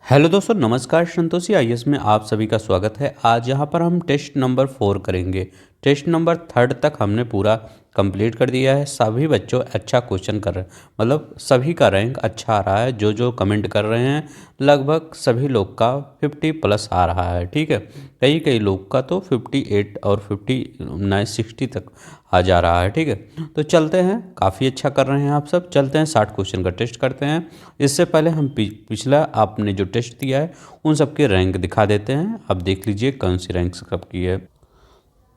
Hello दोस्तों, नमस्कार। Santoshi IAS में आप सभी का स्वागत है। आज यहाँ पर हम टेस्ट नंबर 4 करेंगे। टेस्ट नंबर 3 तक हमने पूरा कंप्लीट कर दिया है। सभी बच्चों अच्छा क्वेश्चन कर रहे हैं, मतलब सभी का रैंक अच्छा आ रहा है। जो जो कमेंट कर रहे हैं लगभग सभी लोग का 50 प्लस आ रहा है। ठीक है, कई कई लोग का तो 58 और 59 60 तक आ जा रहा है। ठीक है, तो चलते हैं। काफ़ी अच्छा कर रहे हैं आप सब। चलते हैं 60 क्वेश्चन का टेस्ट करते हैं। इससे पहले हम पिछला आपने जो टेस्ट दिया है उन सबके रैंक दिखा देते हैं। अब देख लीजिए कौन सी रैंक कब की है।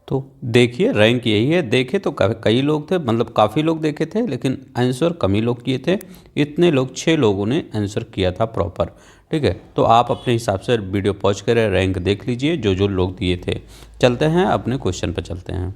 तो देखिए रैंक यही है। देखे तो कई लोग थे, मतलब काफ़ी लोग देखे थे, लेकिन आंसर कम ही लोग किए थे। इतने लोग 6 लोगों ने आंसर किया था प्रॉपर। ठीक है, तो आप अपने हिसाब से वीडियो पॉज कर रैंक देख लीजिए जो जो लोग दिए थे। चलते हैं अपने क्वेश्चन पर चलते हैं।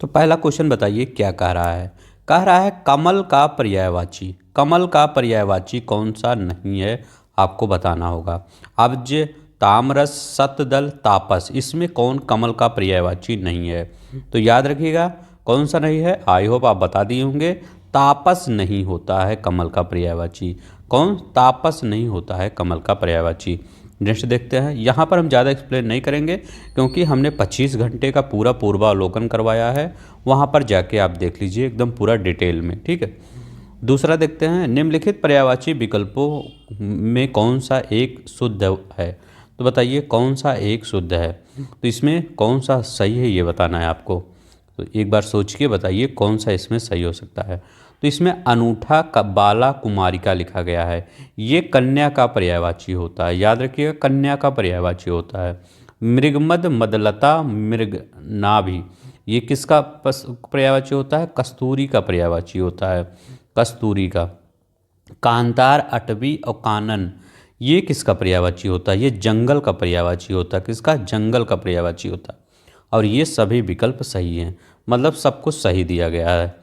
तो पहला क्वेश्चन बताइए क्या कह रहा है। कह रहा है कमल का पर्यायवाची। कमल का पर्यायवाची कौन सा नहीं है, आपको बताना होगा। अब्ज, तामरस, सतदल, तापस, इसमें कौन कमल का पर्यायवाची नहीं है। तो याद रखिएगा कौन सा नहीं है। आई होप आप बता दिए होंगे। तापस नहीं होता है कमल का पर्यायवाची। कौन? तापस नहीं होता है कमल का पर्यायवाची। नेक्स्ट देखते हैं। यहाँ पर हम ज़्यादा एक्सप्लेन नहीं करेंगे क्योंकि हमने 25 घंटे का पूरा पूर्वावलोकन करवाया है। वहाँ पर जाके आप देख लीजिए एकदम पूरा डिटेल में। ठीक है, दूसरा देखते हैं। निम्नलिखित पर्यायवाची विकल्पों में कौन सा एक शुद्ध है। तो बताइए कौन सा एक शुद्ध है। तो इसमें कौन सा सही है ये बताना है आपको। तो एक बार सोच के बताइए कौन सा इसमें सही हो सकता है। तो इसमें अनूठा का बाला कुमारिका लिखा गया है। ये कन्या का पर्यायवाची होता है। याद रखिएगा कन्या का पर्यायवाची होता है। मृगमद, मदलता, मृग नाभि, ये किसका पर्यायवाची होता है? कस्तूरी का पर्यायवाची होता है। कस्तूरी का। कांतार, अटवी और कानन, ये किसका पर्यायवाची होता है? ये जंगल का पर्यायवाची होता है। किसका? जंगल का पर्यायवाची होता है। और ये सभी विकल्प सही हैं, मतलब सब कुछ सही दिया गया है।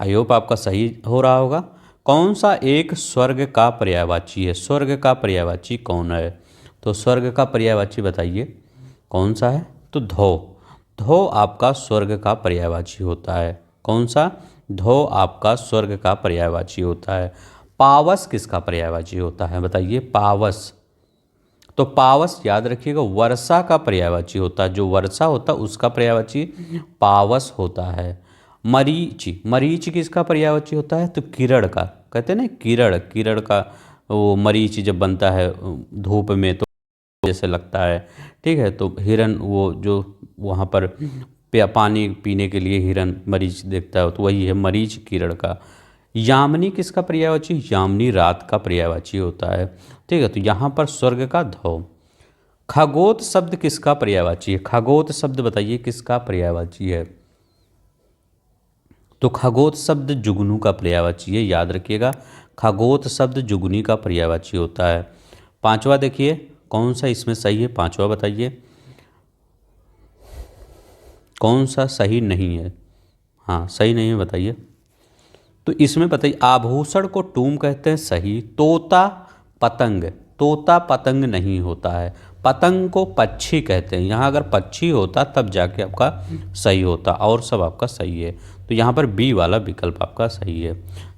आई होप आपका सही हो रहा होगा। कौन सा एक स्वर्ग का पर्यायवाची है? स्वर्ग का पर्यायवाची कौन है? तो स्वर्ग का पर्यायवाची बताइए कौन सा है। तो धो। धो आपका स्वर्ग का पर्यायवाची होता है। कौन सा? धो आपका स्वर्ग का पर्यायवाची होता है। पावस किसका पर्यायवाची होता है बताइए। पावस, तो पावस याद रखिएगा वर्षा का पर्यायवाची होता है। जो वर्षा होता है उसका पर्यायवाची पावस होता है। मरीचि, मरीच किसका पर्यायवाची होता है? तो किरण का। कहते हैं ना किरण, किरण का वो मरीच जब बनता है धूप में तो जैसे लगता है। ठीक है, तो हिरन वो जो वहाँ पर पानी पीने के लिए हिरन मरीच देखता है तो वही है मरीच किरण का। यामिनी किसका पर्यायवाची? यामिनी रात का पर्यायवाची होता है। ठीक है, तो यहाँ पर स्वर्ग का धो। खगोत शब्द किसका पर्यायवाची है? खगोत शब्द बताइए किसका पर्यायवाची है। तो खगोत शब्द जुगनू का पर्यायवाची है। याद रखिएगा खगोत शब्द जुगनी का पर्यायवाची होता है। पांचवा देखिए कौन सा इसमें सही है। पांचवा बताइए कौन सा सही नहीं है। हाँ सही नहीं है बताइए। तो इसमें बताइए आभूषण को टूम कहते हैं, सही। तोता पतंग, तोता पतंग नहीं होता है। पतंग को पक्षी कहते हैं। यहाँ अगर पक्षी होता तब जाके आपका सही होता, और सब आपका सही है। तो यहाँ पर बी वाला विकल्प आपका सही है।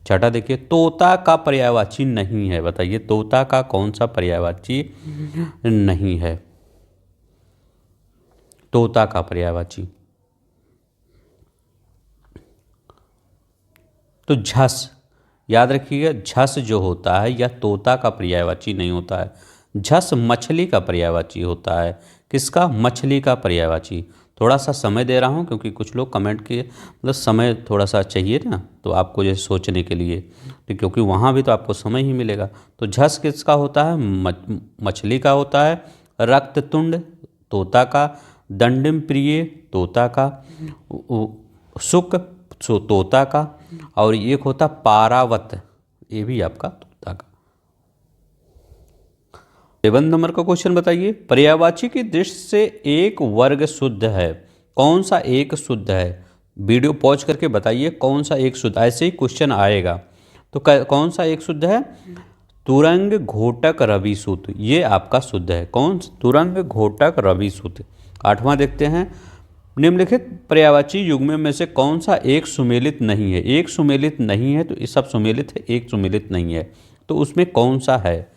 छठा देखिए तोता का पर्यायवाची नहीं है। बताइए तोता का कौन सा पर्यायवाची नहीं है। तोता का पर्यायवाची तो झस। याद रखिएगा झस जो होता है यह तोता का पर्यायवाची नहीं होता है। झस मछली का पर्यायवाची होता है। किसका? मछली का पर्यायवाची। थोड़ा सा समय दे रहा हूँ क्योंकि कुछ लोग कमेंट किए, मतलब समय थोड़ा सा चाहिए ना तो आपको जैसे सोचने के लिए, तो क्योंकि वहाँ भी तो आपको समय ही मिलेगा। तो झस किसका होता है? मछली का होता है। रक्ततुंड तोता का। दंडिम प्रिय तोता का। सुक तोता का। और एक होता पारावत, ये भी आपका तोता का। 7 नंबर का क्वेश्चन बताइए पर्यायवाची की दृष्टि से एक वर्ग शुद्ध है। कौन सा एक शुद्ध है? वीडियो पॉज करके बताइए कौन सा एक शुद्ध। ऐसे ही क्वेश्चन आएगा तो कौन सा एक शुद्ध है? तुरंग, घोटक, रवि सूत, ये आपका शुद्ध है। कौन? तुरंग, घोटक, रवि सूत। 8वां देखते हैं। निम्नलिखित पर्यायवाची युग्म में से कौन सा एक सुमेलित नहीं है। एक सुमेलित नहीं है तो ये सब सुमेलित है, एक सुमेलित नहीं है, तो उसमें कौन सा है?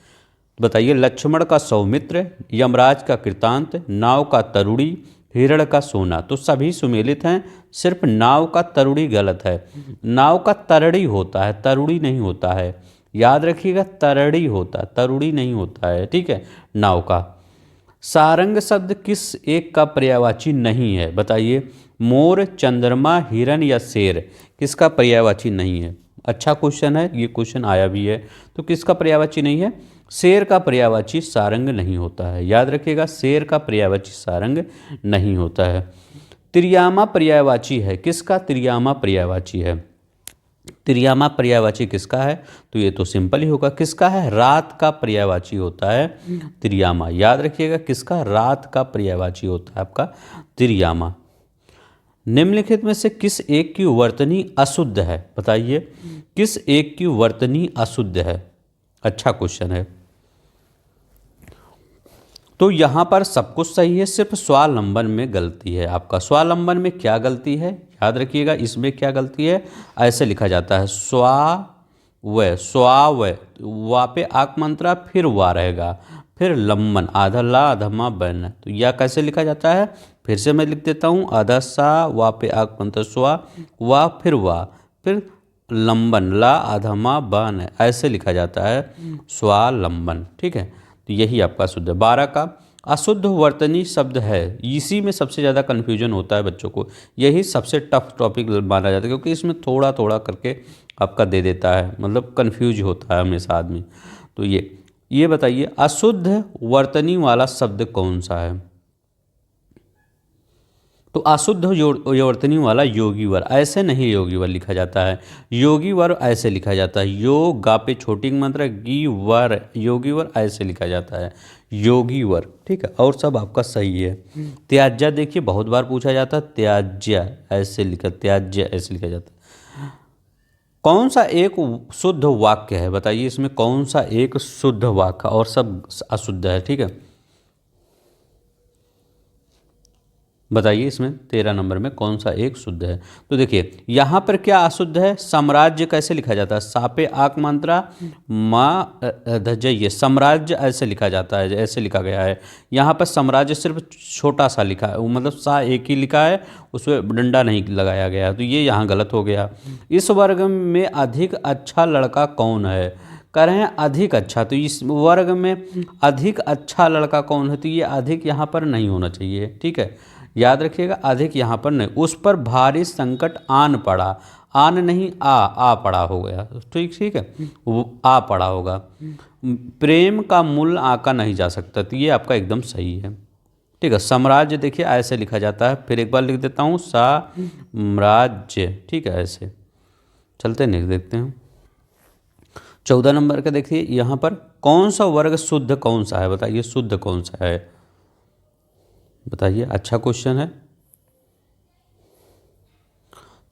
बताइए, लक्ष्मण का सौमित्र, यमराज का कृतांत, नाव का तरुणी, हिरण का सोना। तो सभी सुमेलित हैं, सिर्फ नाव का तरुणी गलत है। नाव का तरड़ी होता है, तरुणी नहीं होता है। याद रखिएगा, तरड़ी होता है, तरुणी नहीं होता है, ठीक है, नाव का। सारंग शब्द किस एक का पर्यायवाची नहीं है? बताइए, मोर, चंद्रमा, हिरन या शेर, किसका पर्यायवाची नहीं है? अच्छा क्वेश्चन है, ये क्वेश्चन आया भी है। तो किसका पर्यायवाची नहीं है? शेर का पर्यायवाची सारंग नहीं होता है। याद रखिएगा, शेर का पर्यायवाची सारंग नहीं होता है। त्रियामा पर्यायवाची है, किसका त्रियामा पर्यायवाची है? त्रियामा पर्यायवाची किसका है? तो ये तो सिंपल ही होगा, किसका है? रात का पर्यायवाची होता है त्रियामा। याद रखिएगा, किसका? रात का पर्यायवाची होता है आपका त्रियामा। निम्नलिखित में से किस एक की वर्तनी अशुद्ध है? बताइए, किस एक की वर्तनी अशुद्ध है? अच्छा क्वेश्चन है। तो यहाँ पर सब कुछ सही है, सिर्फ स्वावलंबन में गलती है आपका। स्वावलंबन में क्या गलती है? याद रखिएगा, इसमें क्या गलती है? ऐसे लिखा जाता है, स्वाव, वा पे आक मंत्रा, फिर वा रहेगा, फिर लंबन, आधा ला आधा मा बन। तो यह कैसे लिखा जाता है? फिर से मैं लिख देता हूँ, आधा सा, वा पे आक मंत्र स्वा, वा, फिर लंबन, ला आधा मा बन, ऐसे लिखा जाता है स्वालंबन, ठीक है। तो यही आपका शुद्ध है। 12 का अशुद्ध वर्तनी शब्द है, इसी में सबसे ज़्यादा कन्फ्यूजन होता है बच्चों को। यही सबसे टफ टॉपिक माना जाता है, क्योंकि इसमें थोड़ा थोड़ा करके आपका दे देता है, मतलब कन्फ्यूज होता है हमेशा आदमी। तो ये बताइए, अशुद्ध वर्तनी वाला शब्द कौन सा है? तो अशुद्ध वर्तनी वाला योगी वर, ऐसे नहीं योगी वर लिखा जाता है। योगी वर ऐसे लिखा जाता है, यो गा पे छोटी मात्रा, गी वर, योगी वर ऐसे लिखा जाता है, योगी वर, ठीक है। और सब आपका सही है। त्याज्य देखिए, बहुत बार पूछा जाता है, त्याज्य ऐसे लिखा, त्याज्य ऐसे लिखा जाता है। कौन सा एक शुद्ध वाक्य है? बताइए, इसमें कौन सा एक शुद्ध वाक्य और सब अशुद्ध है, ठीक है। बताइए, इसमें 13 नंबर में कौन सा एक शुद्ध है? तो देखिए, यहाँ पर क्या अशुद्ध है? साम्राज्य कैसे लिखा जाता है? सापे आक मात्रा, माँ धजय, साम्राज्य ऐसे लिखा जाता है, ऐसे लिखा गया है। यहाँ पर साम्राज्य सिर्फ छोटा सा लिखा है, मतलब सा एक ही लिखा है, उसमें डंडा नहीं लगाया गया, तो ये यहाँ गलत हो गया। इस वर्ग में अधिक अच्छा लड़का कौन है? कह रहे हैं अधिक अच्छा, तो इस वर्ग में अधिक अच्छा लड़का कौन है? तो ये अधिक यहाँ पर नहीं होना चाहिए, ठीक है। याद रखिएगा, अधिक यहाँ पर नहीं। उस पर भारी संकट आन पड़ा, आन नहीं आ पड़ा हो गया, ठीक है, वो आ पड़ा होगा। प्रेम का मूल आका नहीं जा सकता, तो ये आपका एकदम सही है, ठीक है। साम्राज्य देखिए ऐसे लिखा जाता है, फिर एक बार लिख देता हूँ, साम्राज्य, ठीक है, ऐसे चलते नहीं देखते हैं। 14 नंबर का देखिए, यहाँ पर कौन सा वर्ग शुद्ध कौन सा है? बताइए, शुद्ध कौन सा है? बताइए, अच्छा क्वेश्चन है।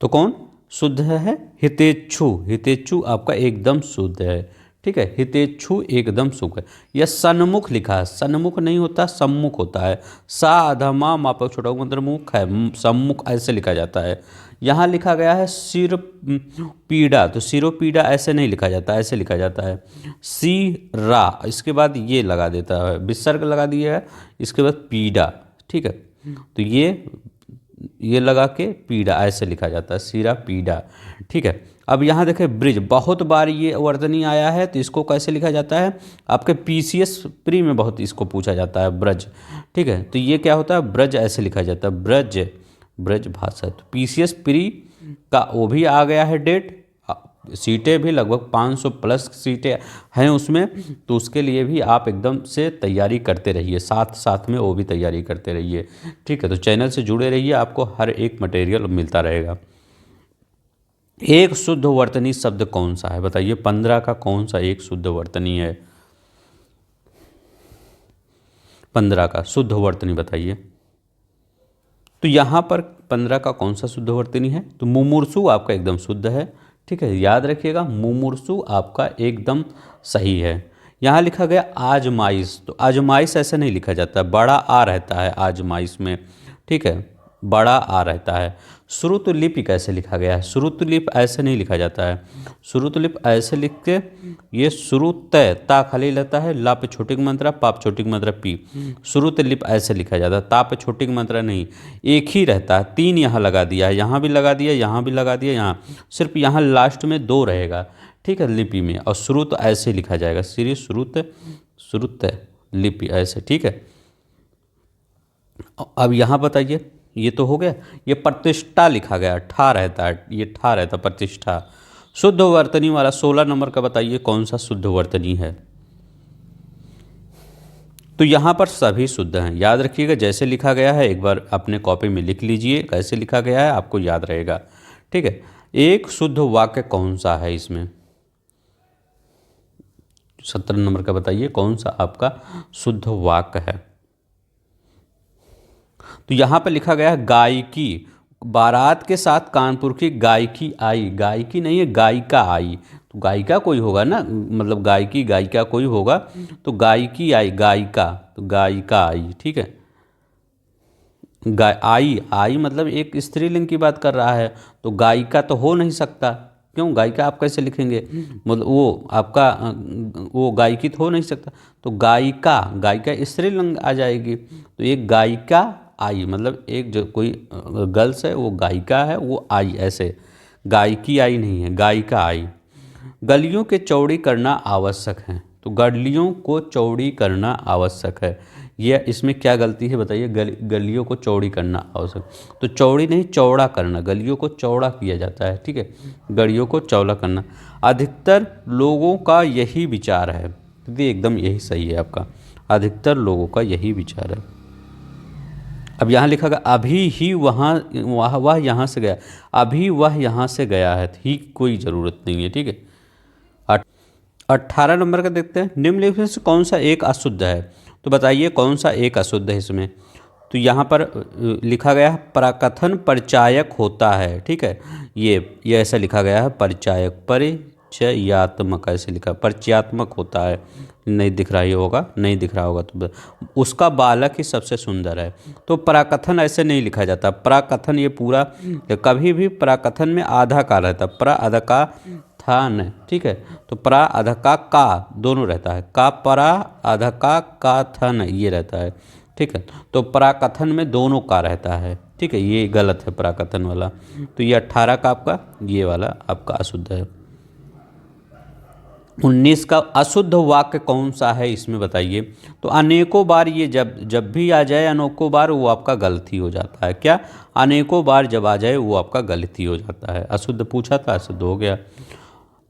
तो कौन शुद्ध है? हितेच्छु, हितेच्छु आपका एकदम शुद्ध है, ठीक है। हितेच्छु एकदम शुद्ध है। यह सन्मुख लिखा है, सन्मुख नहीं होता, सम्मुख होता है। सा आधा मा मापक छोटा मंत्र मुख है, सम्मुख ऐसे लिखा जाता है। यहाँ लिखा गया है सिर पीड़ा, तो सिरोपीड़ा ऐसे नहीं लिखा जाता, ऐसे लिखा जाता है सीरा, इसके बाद ये लगा देता है, विसर्ग लगा दिया है, इसके बाद पीड़ा, ठीक है। तो ये लगा के पीड़ा ऐसे लिखा जाता है, सिरा पीड़ा, ठीक है। अब यहाँ देखें, ब्रिज, बहुत बार ये वर्तनी आया है, तो इसको कैसे लिखा जाता है? आपके पीसीएस प्री में बहुत इसको पूछा जाता है, ब्रज, ठीक है। तो ये क्या होता है? ब्रज ऐसे लिखा जाता है, ब्रज, ब्रज भाषा। तो पीसीएस प्री का वो भी आ गया है डेट, सीटें भी लगभग 500 प्लस सीटें हैं उसमें, तो उसके लिए भी आप एकदम से तैयारी करते रहिए, साथ साथ में वो भी तैयारी करते रहिए, ठीक है। तो चैनल से जुड़े रहिए, आपको हर एक मटेरियल मिलता रहेगा। एक शुद्ध वर्तनी शब्द कौन सा है? बताइए, 15 का कौन सा एक शुद्ध वर्तनी है? 15 का शुद्ध वर्तनी बताइए। तो यहाँ पर 15 का कौन सा शुद्ध वर्तनी है? तो मुमूर्षु आपका एकदम शुद्ध है, ठीक है। याद रखिएगा, मुमूर्षु आपका एकदम सही है। यहाँ लिखा गया आजमाइश, तो आजमाइश ऐसे नहीं लिखा जाता है, बड़ा आ रहता है आजमाइश में, ठीक है, बड़ा आ रहता है। श्रुतलिपि कैसे लिखा गया है? श्रुतलिपि ऐसे नहीं लिखा जाता है। श्रुतलिपि ऐसे लिख के ये श्रुत ता खाली रहता है, ला पे छोटी की मात्रा, पा पे छोटी की मात्रा पी। श्रुतलिपि ऐसे लिखा जाता है, ता पे छोटी की मात्रा नहीं, एक ही रहता है। 3 यहाँ लगा दिया है, यहाँ भी लगा दिया, यहाँ भी लगा दिया, यहाँ सिर्फ यहाँ लास्ट में 2 रहेगा, ठीक है, लिपि में। और श्रुत ऐसे लिखा जाएगा, श्री श्रुत श्रुत लिपि ऐसे, ठीक है। अब यहाँ बताइए, ये तो हो गया। ये प्रतिष्ठा लिखा गया, ठा रहता है, ये ठा रहता प्रतिष्ठा। शुद्ध वर्तनी वाला 16 नंबर का बताइए कौन सा शुद्ध वर्तनी है? तो यहाँ पर सभी शुद्ध हैं, याद रखिएगा। जैसे लिखा गया है एक बार अपने कॉपी में लिख लीजिए, कैसे लिखा गया है आपको याद रहेगा, ठीक है। एक शुद्ध वाक्य कौन सा है इसमें? 17 नंबर का बताइए कौन सा आपका शुद्ध वाक्य है? तो यहाँ पर लिखा गया है गायकी। बारात के साथ कानपुर की गायकी आई। गायकी नहीं है, गायिका आई। तो गायिका कोई होगा ना, मतलब गायकी गायिका कोई होगा, तो गायकी आई, गायिका, तो गायिका आई, ठीक है। आई आई मतलब एक स्त्रीलिंग की बात कर रहा है, तो गायिका तो हो नहीं सकता। क्यों? गायिका आप कैसे लिखेंगे? मतलब वो आपका वो गायकी तो हो नहीं सकता, तो गायिका, गायिका स्त्रीलिंग आ जाएगी। तो एक गायिका आई मतलब एक जो कोई गर्ल्स है वो गायिका है, वो आई, ऐसे गायकी आई नहीं है, गायिका आई। गलियों के चौड़ी करना आवश्यक है। तो गलियों को चौड़ी करना आवश्यक है, ये इसमें क्या गलती है बताइए? गलियों को चौड़ी करना आवश्यक, तो चौड़ी नहीं चौड़ा करना, गलियों को चौड़ा किया जाता है, ठीक है, गलियों को चौड़ा करना। अधिकतर लोगों का यही विचार है, तो एकदम यही सही है आपका, अधिकतर लोगों का यही विचार है। अब यहाँ लिखा गया अभी ही वह यहाँ से गया, अभी वह यहाँ से गया है, ही कोई ज़रूरत नहीं है, ठीक है। 18 नंबर का देखते हैं, निम्नलिखित में से कौन सा एक अशुद्ध है? तो बताइए कौन सा एक अशुद्ध है इसमें? तो यहाँ पर लिखा गया है प्रकथन परिचायक होता है, ठीक है, ये ऐसा लिखा गया है परिचायक, परिचयात्मक ऐसे लिखा, परिचयात्मक होता है। नहीं दिख रहा, ये होगा, नहीं दिख रहा होगा तो उसका बालक ही सबसे सुंदर है। तो प्रकथन ऐसे नहीं लिखा जाता, प्रकथन ये पूरा, कभी भी प्रकथन में आधा का रहता, आधा का था न, ठीक है। तो प्रा आधा का दोनों रहता है, का परा आधा का था न, ये रहता है, ठीक है। तो प्राकथन में दोनों का रहता है, ठीक है, ये गलत है प्राकथन वाला। तो ये 18 का आपका ये वाला आपका अशुद्ध है। 19 का अशुद्ध वाक्य कौन सा है इसमें बताइए? तो अनेकों बार, ये जब भी आ जाए अनेकों बार वो आपका गलती हो जाता है। क्या? अनेकों बार जब आ जाए वो आपका गलती हो जाता है। अशुद्ध पूछा था, अशुद्ध हो गया।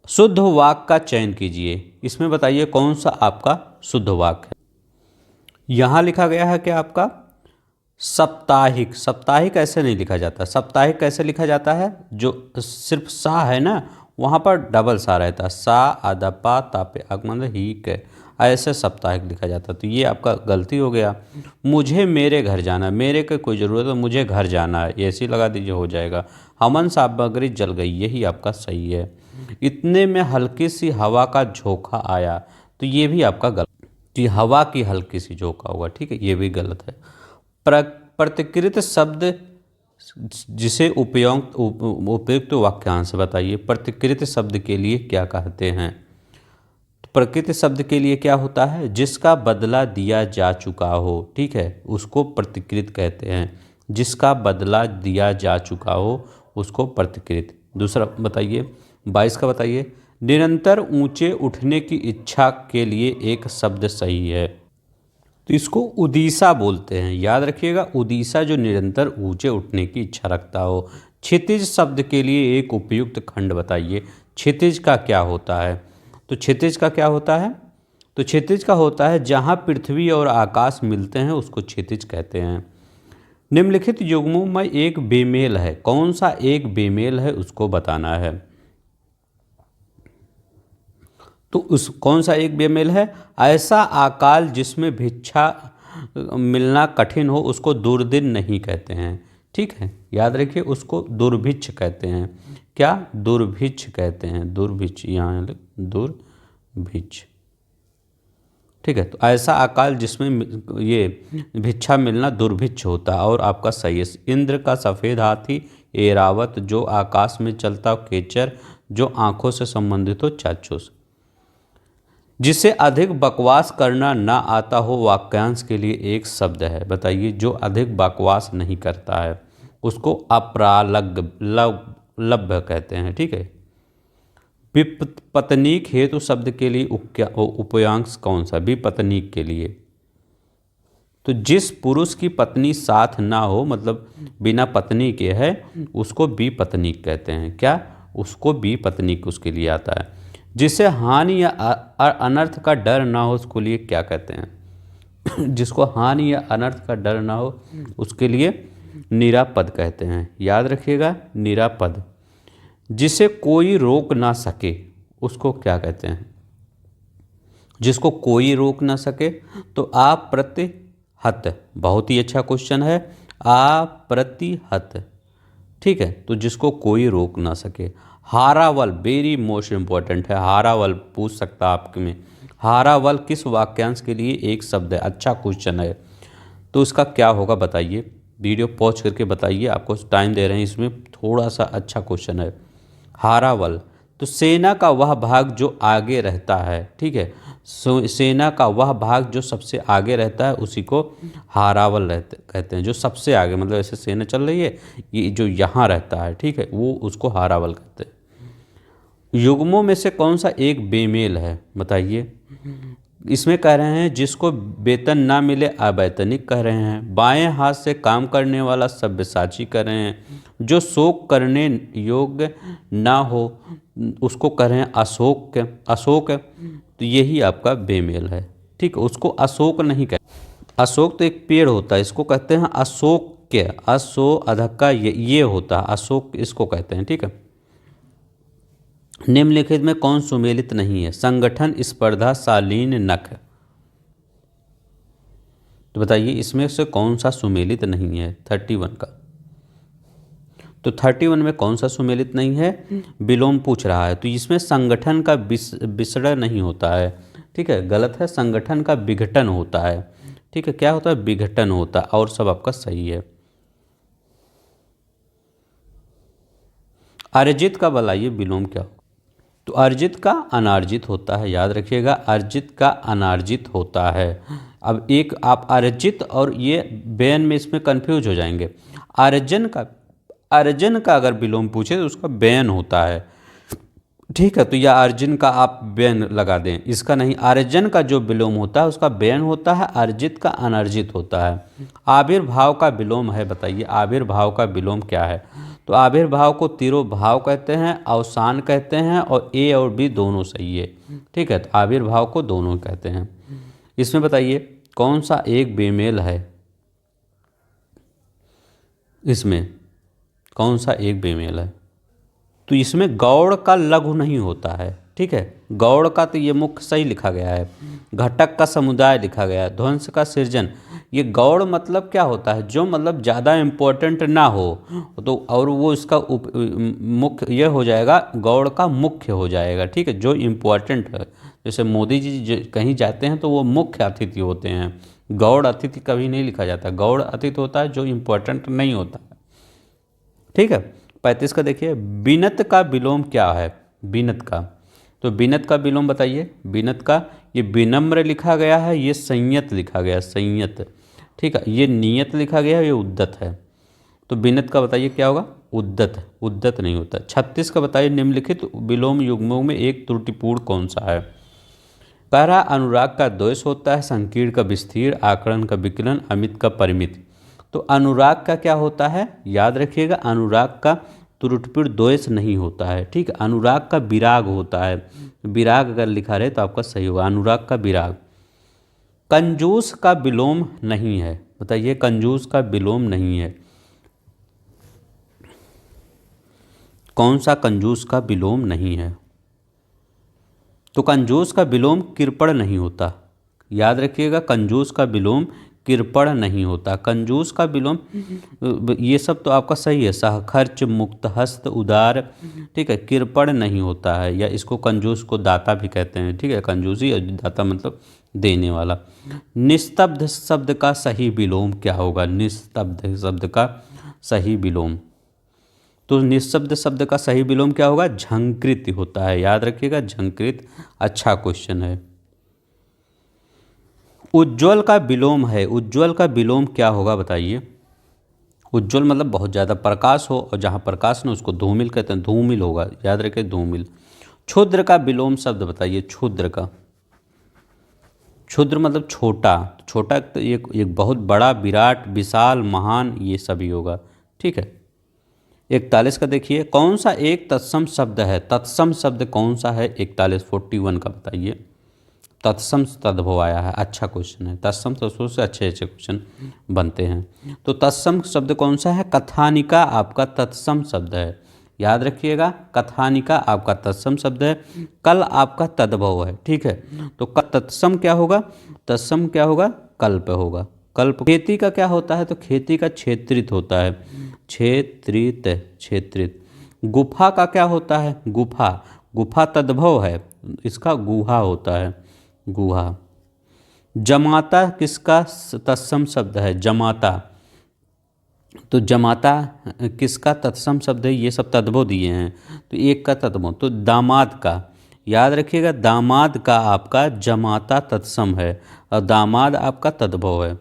शुद्ध वाक्य का चयन कीजिए, इसमें बताइए कौन सा आपका शुद्ध वाक्य है? यहाँ लिखा गया है कि आपका साप्ताहिक। साप्ताहिक ऐसे नहीं लिखा जाता, साप्ताहिक कैसे लिखा जाता है? जो सिर्फ सा है ना, वहाँ पर डबल सा रहता है, सा आधा पा तापे आगमन ही के, ऐसे साप्ताहिक लिखा जाता। तो ये आपका गलती हो गया। मुझे मेरे घर जाना, मेरे की कोई ज़रूरत है, मुझे घर जाना है, ऐसे लगा दीजिए, हो जाएगा। हवन सामग्री जल गई, यही आपका सही है। इतने में हल्की सी हवा का झोंका आया, तो ये भी आपका गलत, कि हवा की हल्की सी झोंका होगा, ठीक है, ये भी गलत है। प्रतिकृत शब्द जिसे उपयुक्त वाक्यांश बताइए। प्रतिकृत शब्द के लिए क्या कहते हैं? तो प्रकृत शब्द के लिए क्या होता है? जिसका बदला दिया जा चुका हो, ठीक है, उसको प्रतिकृत कहते हैं। जिसका बदला दिया जा चुका हो उसको प्रतिकृत। दूसरा बताइए, 22 का बताइए, निरंतर ऊंचे उठने की इच्छा के लिए एक शब्द सही है। तो इसको उदीसा बोलते हैं, याद रखिएगा, उदीसा जो निरंतर ऊंचे उठने की इच्छा रखता हो। क्षितिज शब्द के लिए एक उपयुक्त खंड बताइए। क्षितिज का क्या होता है? तो क्षितिज का क्या होता है? तो क्षितिज का होता है जहाँ पृथ्वी और आकाश मिलते हैं, उसको क्षितिज कहते हैं। निम्नलिखित युग्मों में एक बेमेल है, कौन सा एक बेमेल है उसको बताना है। तो उस कौन सा एक बेमेल है? ऐसा अकाल जिसमें भिक्षा मिलना कठिन हो उसको दुर्दिन नहीं कहते हैं, ठीक है, याद रखिए, उसको दुर्भिक्ष कहते हैं। क्या? दुर्भिक्ष कहते हैं, दुर्भिक्ष, यहाँ दुर्भिक्ष, ठीक है। तो ऐसा अकाल जिसमें ये भिक्षा मिलना दुर्भिक्ष होता। और आपका सही है, इंद्र का सफ़ेद हाथी, एरावत जो आकाश में चलता हो, केचर जो आंखों से संबंधित हो, चाक्षुष। जिसे अधिक बकवास करना ना आता हो वाक्यांश के लिए एक शब्द है, बताइए। जो अधिक बकवास नहीं करता है उसको अप्रालभ्य कहते हैं। ठीक है। विपत्नीक हेतु शब्द के लिए उपयांश कौन सा? विपत्नीक के लिए तो जिस पुरुष की पत्नी साथ ना हो, मतलब बिना पत्नी के है, उसको विपत्नीक कहते हैं। क्या? उसको विपत्नीक उसके लिए आता है। जिसे हानि या अनर्थ का डर ना हो उसको लिए क्या कहते हैं? जिसको हानि या अनर्थ का डर ना हो उसके लिए निरापद कहते हैं। याद रखिएगा, निरापद। जिसे कोई रोक ना सके उसको क्या कहते हैं? जिसको कोई रोक ना सके तो अप्रतिहत। बहुत ही अच्छा क्वेश्चन है, अप्रतिहत। ठीक है। तो जिसको कोई रोक ना सके। हारावल, वेरी मोस्ट इंपॉर्टेंट है, हारावल पूछ सकता आपके में। हारावल किस वाक्यांश के लिए एक शब्द है? अच्छा क्वेश्चन है। तो इसका क्या होगा बताइए, वीडियो पॉज करके बताइए, आपको टाइम दे रहे हैं इसमें, थोड़ा सा अच्छा क्वेश्चन है। हारावल तो सेना का वह भाग जो आगे रहता है। ठीक है। सेना का वह भाग जो सबसे आगे रहता है उसी को हारावल कहते हैं। जो सबसे आगे, मतलब ऐसे सेना चल रही है, ये जो यहाँ रहता है, ठीक है, वो उसको हारावल कहते हैं। युग्मों में से कौन सा एक बेमेल है, बताइए। इसमें कह रहे हैं जिसको वेतन ना मिले अवैतनिक कह रहे हैं। बाएं हाथ से काम करने वाला सब्यसाची कह रहे हैं। जो शोक करने योग्य ना हो उसको कह रहे हैं अशोक। अशोक तो यही आपका बेमेल है। ठीक है। उसको अशोक नहीं कहते। अशोक तो एक पेड़ होता है, इसको कहते हैं अशोक। अशो अधक का ये होता है अशोक, इसको कहते हैं। ठीक है। निम्नलिखित में कौन सुमेलित नहीं है? संगठन, स्पर्धा, शालीन, नख। तो बताइए इसमें से कौन सा सुमेलित नहीं है 31 का? तो 31 में कौन सा सुमेलित नहीं है? विलोम पूछ रहा है। तो इसमें संगठन का विसर्जन नहीं होता है। ठीक है, गलत है। संगठन का विघटन होता है। ठीक है, क्या होता है? विघटन होता है। और सब आपका सही है। अर्जित का बताइए विलोम क्या हो? तो अर्जित का अनार्जित होता है। याद रखिएगा, अर्जित का अनार्जित होता है। अब एक आप अर्जित और ये व्ययन में इसमें कंफ्यूज हो जाएंगे। अर्जन का अगर विलोम पूछे तो उसका व्ययन होता है। ठीक है। तो या अर्जुन का आप व्ययन लगा दें, इसका नहीं। अर्जन का जो विलोम होता है उसका व्ययन होता है, अर्जित का अनर्जित होता है। आविर्भाव का विलोम है, बताइए आविर्भाव का विलोम क्या है? तो आविर्भाव को तिरोभाव कहते हैं, अवसान कहते हैं, और ए और बी दोनों सही है। ठीक है। तो आविर्भाव को दोनों कहते हैं। इसमें बताइए कौन सा एक बेमेल है? इसमें कौन सा एक बेमेल है? तो इसमें गौड़ का लघु नहीं होता है। ठीक है। गौड़ का तो ये मुख्य सही लिखा गया है। घटक का समुदाय लिखा गया है। ध्वंस का सृजन, ये गौड़ मतलब क्या होता है? जो मतलब ज़्यादा इम्पोर्टेंट ना हो तो, और वो इसका मुख्य ये हो जाएगा, गौड़ का मुख्य हो जाएगा। ठीक है। जो इम्पोर्टेंट है, जैसे मोदी जी कहीं जाते हैं तो वो मुख्य अतिथि होते हैं। गौड़ अतिथि कभी नहीं लिखा जाता। गौड़ अतिथि होता है जो इम्पोर्टेंट नहीं होता है। ठीक है। 35 का देखिए, बिनत का विलोम क्या है? बिनत का, तो बिनत का विलोम बताइए। बिनत का ये विनम्र लिखा गया है, ये संयत लिखा गया है, संयत। ठीक है। ये नियत लिखा गया है, ये उद्दत है। तो बिनत का बताइए क्या होगा? उद्दत। उद्दत नहीं होता। 36 का बताइए, निम्नलिखित विलोम युग्मों में एक त्रुटिपूर्ण कौन सा है? कह रहा अनुराग का द्वेष होता है, संकीर्ण का विस्तीर्ण, आकलन का विकलन, अमित का परिमित। तो अनुराग का क्या होता है? याद रखिएगा, अनुराग का त्रुटिपूर्ण द्वेष नहीं होता है। ठीक है। अनुराग का विराग होता है। विराग अगर लिखा रहे तो आपका सही होगा, अनुराग का विराग। कंजूस का विलोम नहीं है, बताइए कंजूस का विलोम नहीं है। कौन सा कंजूस का विलोम नहीं है? तो कंजूस का विलोम कृपण नहीं होता। याद रखिएगा, कंजूस का विलोम कृपण नहीं होता। कंजूस का विलोम, ये सब तो आपका सही है। सहखर्च, मुक्त हस्त, उदार। ठीक है। कृपण नहीं होता है, या इसको कंजूस को दाता भी कहते हैं। ठीक है। कंजूसी और दाता मतलब देने वाला। निस्तब्ध शब्द का सही विलोम क्या होगा? निस्तब्ध शब्द का सही विलोम, तो निःशब्द शब्द का सही विलोम क्या होगा? झंकृत होता है, याद रखिएगा, झंकृत। अच्छा क्वेश्चन है। उज्ज्वल का विलोम है, उज्ज्वल का विलोम क्या होगा बताइए? उज्ज्वल मतलब बहुत ज़्यादा प्रकाश हो, और जहाँ प्रकाश ना उसको धूमिल कहते हैं, धूमिल होगा, याद रखिए, धूमिल। क्षुद्र का विलोम शब्द बताइए, क्षुद्र का। क्षुद्र मतलब छोटा, छोटा तो एक बहुत बड़ा, विराट, विशाल, महान, ये सभी होगा, ठीक है। 41 का देखिए, कौन सा एक तत्सम शब्द है? तत्सम शब्द कौन सा है? 41 का बताइए। तत्सम तद्भव आया है, अच्छा क्वेश्चन है। तत्सम तत्सम से अच्छे अच्छे क्वेश्चन बनते हैं। तो तत्सम शब्द कौन सा है? कथानिका आपका तत्सम शब्द है, याद रखिएगा, कथानिका आपका तत्सम शब्द है। कल आपका तद्भव है, ठीक है। तो तत्सम क्या होगा? तत्सम क्या होगा? कल्प होगा, कल्प। खेती का क्या होता है? तो खेती का क्षेत्रित होता है, क्षेत्रित, क्षेत्रित। गुफा का क्या होता है? गुफा, गुफा तद्भव है, इसका गुहा होता है, गुहा। जमाता किसका तत्सम शब्द है? जमाता, तो जमाता किसका तत्सम शब्द है? ये सब तद्भव दिए हैं, तो एक का तद्भव, तो दामाद का, याद रखिएगा, दामाद का आपका जमाता तत्सम है, और दामाद आपका तद्भव है।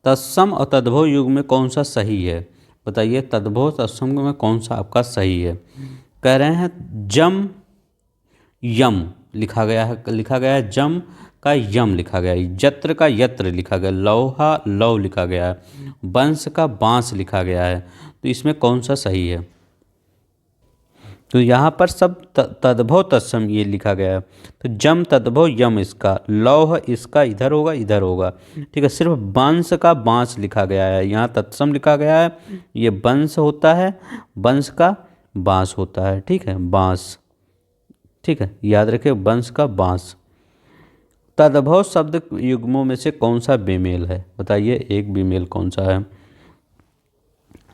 तत्सम और तद्भव युग में कौन सा सही है बताइए? तद्भव तत्सम में कौन सा आपका सही है? कह रहे हैं जम यम लिखा गया है, लिखा गया है, जम का यम लिखा गया है, जत्र का यत्र लिखा गया, लोहा लव लिखा गया है, बंश का बांस लिखा गया है, तो इसमें कौन सा सही है? तो यहाँ पर सब तद्भव तत्सम ये लिखा गया है, तो जम तद्भव यम इसका, लौह इसका इधर होगा, इधर होगा, ठीक है। सिर्फ वंश का बांस लिखा गया है, यहाँ तत्सम लिखा गया है, ये वंश होता है, वंश का बांस होता है, ठीक है, बांस, ठीक है, याद रखिए, वंश का बांस। तद्भव शब्द युग्मों में से कौन सा बेमेल है बताइए? एक बेमेल कौन सा है?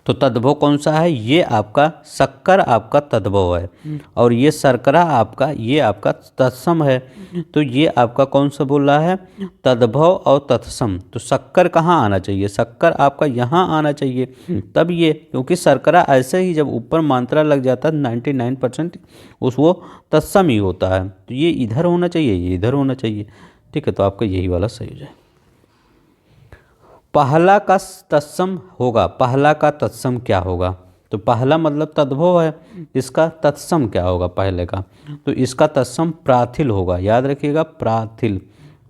तो तद्भव कौन सा है? ये आपका शक्कर आपका तद्भव है, और ये शर्करा आपका, ये आपका तत्सम है, तो ये आपका कौन सा बोल रहा है? तद्भव और तत्सम। तो शक्कर कहाँ आना चाहिए? शक्कर आपका यहाँ आना चाहिए, तब ये, क्योंकि शर्करा ऐसे ही जब ऊपर मात्रा लग जाता है 99% उस वो तत्सम ही होता है, तो ये इधर होना चाहिए, ये इधर होना चाहिए, ठीक है। तो आपका यही वाला सही हो जाए। पहला का तत्सम होगा, पहला का तत्सम क्या होगा? तो पहला मतलब तद्भव है, इसका तत्सम क्या होगा पहले का? तो इसका तत्सम प्राथिल होगा, याद रखिएगा, प्राथिल,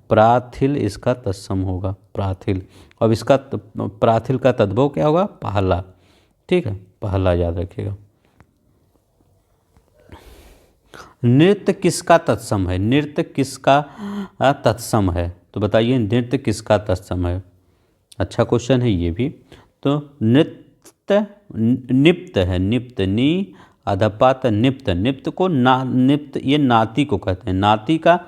प्राथिल इसका तत्सम होगा, प्राथिल। अब इसका प्राथिल का तद्भव क्या होगा? पहला, ठीक है, पहला, याद रखिएगा। नृत्य किसका तत्सम है? नृत्य किसका तत्सम है? तो बताइए, नृत्य किसका तत्सम है? अच्छा क्वेश्चन है ये भी। तो नृत्य निप्त है, निप्त, नी अधपात निप्त, निप्त को निप्त, ये नाती को कहते हैं, नाती का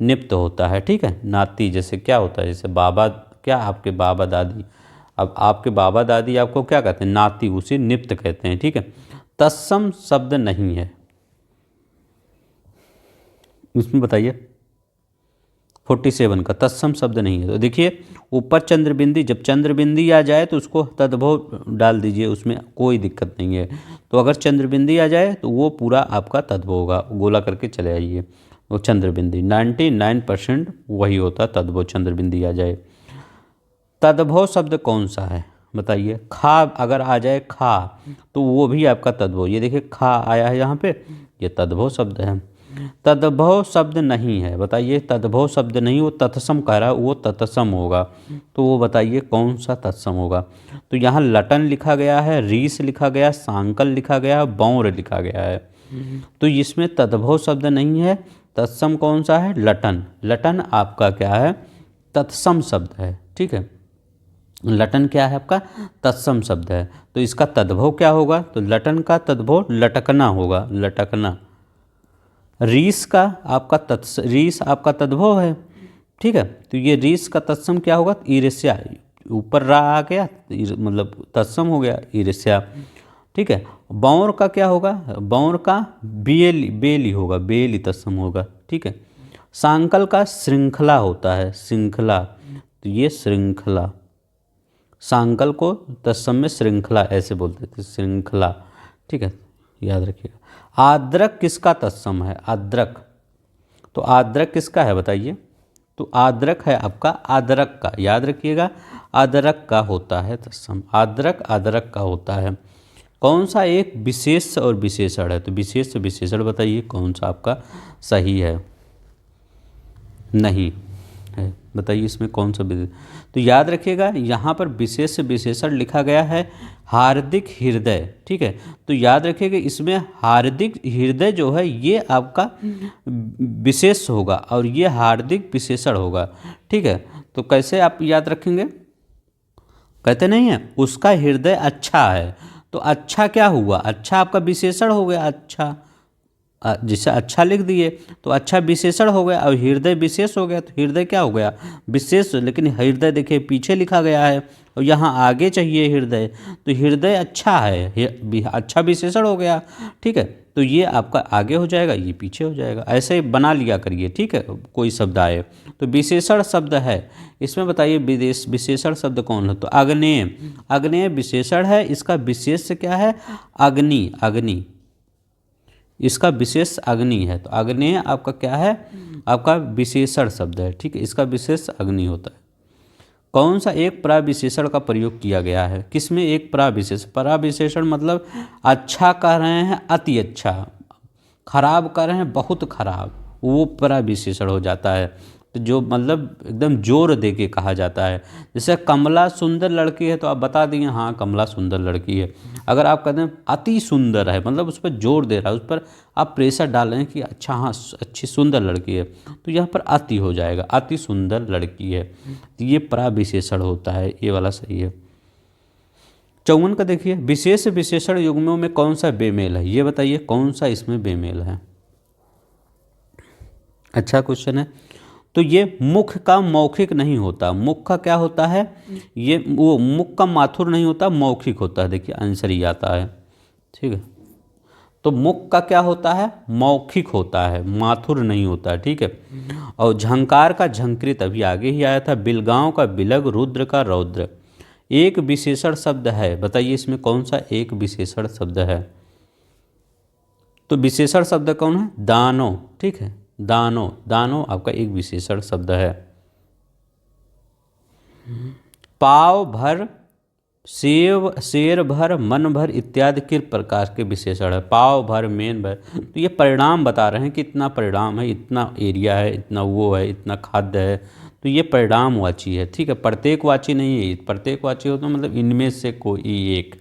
निप्त होता है, ठीक है। नाती जैसे क्या होता है? जैसे बाबा, क्या आपके बाबा दादी, अब आपके बाबा दादी आपको क्या कहते हैं? नाती, उसे निप्त कहते हैं, ठीक है। तत्सम शब्द नहीं है इसमें, बताइए। 47 का तत्सम शब्द नहीं है, तो देखिए ऊपर चंद्रबिंदी, जब चंद्रबिंदी आ जाए तो उसको तद्भव डाल दीजिए, उसमें कोई दिक्कत नहीं है। तो अगर चंद्रबिंदी आ जाए तो वो पूरा आपका तद्भव होगा, गोला करके चले आइए, वो चंद्रबिंदी 99% वही होता है, तद्भव चंद्रबिंदी आ जाए। तद्भव शब्द कौन सा है बताइए? खा अगर आ जाए, खा, तो वो भी आपका तद्भव, ये देखिए खा आया है यहाँ पे, ये तद्भव शब्द है। तद्भव शब्द नहीं है बताइए? तद्भव शब्द नहीं, वो तत्सम कह रहा है, वो तत्सम होगा, तो वो बताइए कौन सा तत्सम होगा? तो यहाँ लटन लिखा गया है, रीस लिखा गया, सांकल लिखा गया है, बौर लिखा गया है, तो इसमें तद्भव शब्द नहीं है। तत्सम कौन सा है? लटन, लटन आपका क्या है? तत्सम शब्द है, ठीक है। लटन क्या है आपका? तत्सम शब्द है, तो इसका तद्भव क्या होगा? तो लटन का तद्भव लटकना होगा, लटकना। रीस का आपका रीस आपका तद्भव है, ठीक है, तो ये रीस का तत्सम क्या होगा? ईर्ष्या, ऊपर रा आ गया, मतलब तत्सम हो गया, ईर्ष्या, ठीक है। बौर का क्या होगा? बौर का बेली, बेली होगा, बेली तत्सम होगा, ठीक है। सांकल का श्रृंखला होता है, श्रृंखला, तो ये श्रृंखला, सांकल को तत्सम में श्रृंखला ऐसे बोलते थे, श्रृंखला, ठीक है, याद रखिएगा। आद्रक किसका तत्सम है? आद्रक, तो आद्रक किसका है बताइए? तो आद्रक है आपका आदरक का, याद रखिएगा, आदरक का होता है तत्सम, आद्रक आदरक का होता है। कौन सा एक विशेष और विशेषण है? तो विशेष विशेषण बताइए कौन सा आपका सही है? नहीं है, बताइए इसमें कौन सा तो याद रखिएगा यहाँ पर विशेष विशेषण लिखा गया है हार्दिक हृदय, ठीक है, तो याद रखिएगा इसमें हार्दिक हृदय जो है ये आपका विशेष होगा और ये हार्दिक विशेषण होगा, ठीक है। तो कैसे आप याद रखेंगे? कहते नहीं है उसका हृदय अच्छा है, तो अच्छा क्या हुआ? अच्छा आपका विशेषण हो गया, अच्छा, जिसे अच्छा लिख दिए तो अच्छा विशेषण हो गया, और हृदय विशेष हो गया, तो हृदय क्या हो गया? विशेष। लेकिन हृदय देखिए पीछे लिखा गया है और यहाँ आगे चाहिए हृदय, तो हृदय अच्छा है, अच्छा विशेषण हो गया, ठीक है, तो ये आपका आगे हो जाएगा, ये पीछे हो जाएगा, ऐसे ही बना लिया करिए, ठीक है। कोई शब्द आए तो विशेषण शब्द है इसमें, बताइए विशेषण शब्द कौन है? तो आग्नेय, आग्नेय विशेषण है, इसका विशेष क्या है? अग्नि, अग्नि, इसका विशेष अग्नि है, तो आग्नेय आपका क्या है? आपका विशेषण शब्द है, ठीक है, इसका विशेष अग्नि होता है। कौन सा एक प्राविशेषण का प्रयोग किया गया है? किसमें एक प्राविशेषण मतलब अच्छा कह रहे हैं अति अच्छा, खराब कह रहे हैं बहुत खराब, वो प्राविशेषण हो जाता है, तो जो मतलब एकदम जोर दे के कहा जाता है। जैसे कमला सुंदर लड़की है तो आप बता दिए हाँ कमला सुंदर लड़की है। अगर आप कहते हैं अति सुंदर है, मतलब उस पर जोर दे रहा है, उस पर आप प्रेशर डाल रहे हैं कि अच्छा हाँ अच्छी सुंदर लड़की है, तो यहाँ पर अति हो जाएगा, अति सुंदर लड़की है, तो ये प्राविशेषण होता है, ये वाला सही है। 54 का देखिए, विशेष विशेषण युग्मों में कौन सा बेमेल है? ये बताइए कौन सा इसमें बेमेल है? अच्छा क्वेश्चन है। तो ये मुख का मौखिक नहीं होता, मुख का क्या होता है? ये वो मुख का माथुर नहीं होता, मौखिक होता है, देखिए आंसर ही आता है, ठीक है। तो मुख का क्या होता है? मौखिक होता है, माथुर नहीं होता है, ठीक है। और झंकार का झंकृत अभी आगे ही आया था, बिलगांव का बिलग, रुद्र का रौद्र। एक विशेषण शब्द है, बताइए इसमें कौन सा एक विशेषण शब्द है? तो विशेषण शब्द कौन है? दानो, ठीक है, दानो, दानो आपका एक विशेषण शब्द है। पाव भर, सेव, शेर भर, मन भर इत्यादि किस प्रकार के विशेषण है? पाव भर, मेन भर, तो ये परिणाम बता रहे हैं कि इतना परिणाम है, इतना एरिया है, इतना वो है, इतना खाद्य है, तो ये परिणामवाची है, ठीक है, प्रत्येकवाची नहीं है। प्रत्येकवाची हो तो मतलब इनमें से कोई एक,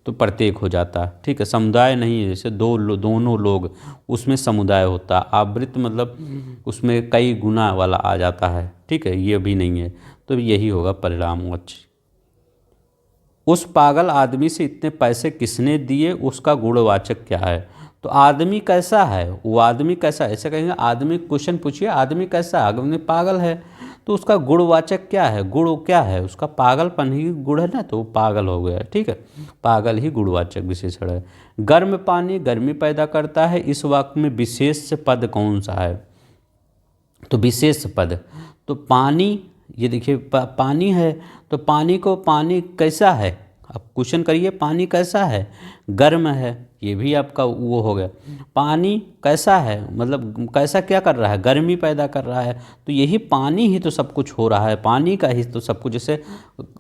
तो प्रत्येक हो जाता है, ठीक है। समुदाय नहीं है, जैसे दोनों लोग, उसमें समुदाय होता है। आवृत्त मतलब उसमें कई गुना वाला आ जाता है, ठीक है, ये भी नहीं है, तो यही होगा परिणामवाची। उस पागल आदमी से इतने पैसे किसने दिए, उसका गुणवाचक क्या है? तो आदमी कैसा है, वो आदमी कैसा है, ऐसे कहेंगे आदमी, क्वेश्चन पूछिए आदमी कैसा है, आदमी पागल है, तो उसका गुणवाचक क्या है? गुण क्या है उसका? पागलपन ही गुण है ना, तो वो पागल हो गया, ठीक है, पागल ही गुणवाचक विशेषण है। गर्म पानी गर्मी पैदा करता है, इस वाक्य में विशेष पद कौन सा है? तो विशेष पद, तो पानी, ये देखिए पानी है, तो पानी को, पानी कैसा है, आप क्वेश्चन करिए पानी कैसा है? गर्म है, ये भी आपका वो हो गया। पानी कैसा है, मतलब कैसा क्या कर रहा है? गर्मी पैदा कर रहा है, तो यही पानी ही तो सब कुछ हो रहा है, पानी का ही तो सब कुछ। जैसे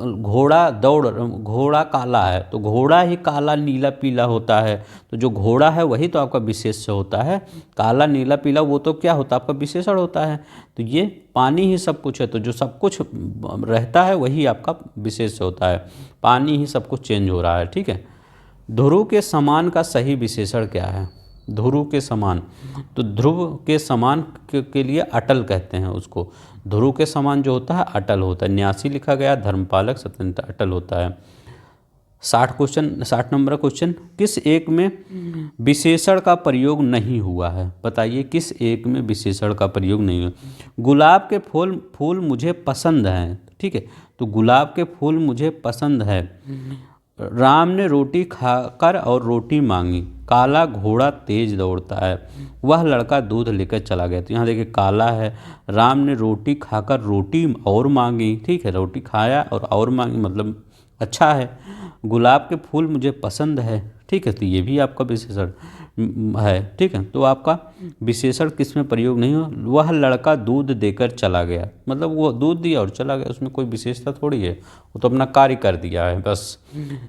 घोड़ा काला है, तो घोड़ा ही काला नीला पीला होता है, तो जो घोड़ा है वही तो आपका विशेष होता है, काला नीला पीला वो तो क्या होता है? आपका विशेषण होता है। तो ये पानी ही सब कुछ है, तो जो सब कुछ रहता है वही आपका विशेष होता है, पानी ही सब कुछ चेंज हो रहा है, ठीक है। ध्रुव के समान का सही विशेषण क्या है? ध्रुव के समान, तो ध्रुव के समान के लिए अटल कहते हैं उसको। ध्रुव के समान जो होता है अटल होता है। 89 लिखा गया, धर्मपालक स्वतंत्र अटल होता है। 60 नंबर क्वेश्चन, किस एक में विशेषण का प्रयोग नहीं हुआ है? बताइए किस एक में विशेषण का प्रयोग नहीं हुआ? गुलाब के फूल मुझे पसंद हैं, ठीक है, तो गुलाब के फूल मुझे पसंद है, राम ने रोटी खाकर और रोटी मांगी, काला घोड़ा तेज दौड़ता है, वह लड़का दूध लेकर चला गया। तो यहाँ देखिए काला है, राम ने रोटी खाकर रोटी और मांगी, ठीक है, रोटी खाया और मांगी मतलब अच्छा है। गुलाब के फूल मुझे पसंद है, ठीक है, तो ये भी आपका विशेषण है, ठीक है। तो आपका विशेषण किस में प्रयोग नहीं हो, वह लड़का दूध देकर चला गया, मतलब वो दूध दिया और चला गया, उसमें कोई विशेषता थोड़ी है, वो तो अपना कार्य कर दिया है बस,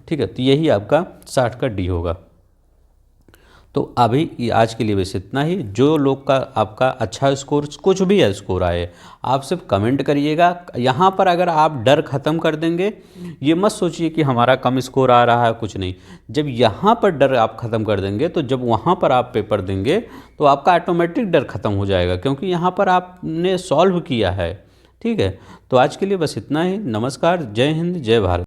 ठीक है। तो यही आपका 60 का डी होगा। तो अभी ये आज के लिए बस इतना ही। जो लोग का आपका अच्छा स्कोर, कुछ भी है स्कोर आए, आप सिर्फ कमेंट करिएगा। यहाँ पर अगर आप डर ख़त्म कर देंगे, ये मत सोचिए कि हमारा कम स्कोर आ रहा है, कुछ नहीं। जब यहाँ पर डर आप ख़त्म कर देंगे तो जब वहाँ पर आप पेपर देंगे तो आपका ऑटोमेटिक डर ख़त्म हो जाएगा, क्योंकि यहाँ पर आपने सॉल्व किया है, ठीक है। तो आज के लिए बस इतना ही। नमस्कार, जय हिंद, जय भारत।